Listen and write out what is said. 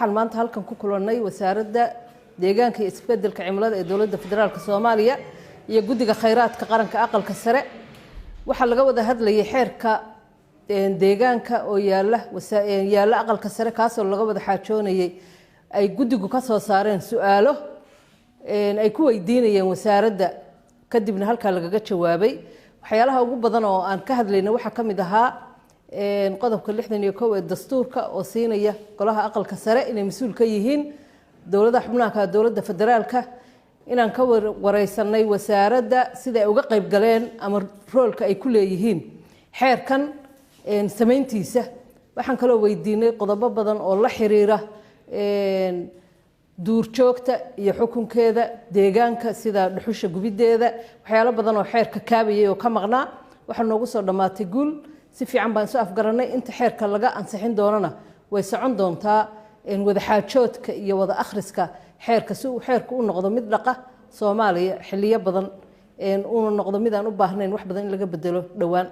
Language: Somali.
waxaan maanta halkan ku kulanay wasaaradda deegaanka iyo isbeddelka cimilada ee dowladda federaalka Soomaaliya iyo guddiga kheyraadka qaranka aqalka sare waxa laga wada hadlayay xeerka deegaanka oo yaala aqalka sare kaas oo laga wada xaajoonayay ay guddigu ka soo saareen su'aalo ay ku weydiinayeen wasaaradda kadibna halka lagaga jawaabay waxyaalaha ugu badan oo aan ka hadlayna waxa kamid ahaa qodobka 61 ee dastuurka oo siinaya golaha aqalka sare inay mas'uul ka yihiin dowladda xubnaha dowladda federaalka inaan ka wareysanay wasaaradda sida ay uga qayb galeen ama roolka ay ku leeyihiin xeerkan sameyntiisa waxaan kala weydiinay qodobo badan oo la xiriira duurjoogta iyo xukunkeeda deegaanka sida dhuxusha gubideeda waxyaalo badan oo xeerka kaabayay oo ka maqnaa waxa noogu soo dhamaatay guul si fiican baan soo afgaranay inta xeerka laga ansixin doonana way socon doontaa wada xaajoodka iyo wada akhriska xeerka si uu xeerku u noqdo mid dhaqa Soomaaliya xilliyo badan uu noqdo mid aan u baahnayn wax badan in laga bedelo dhawaan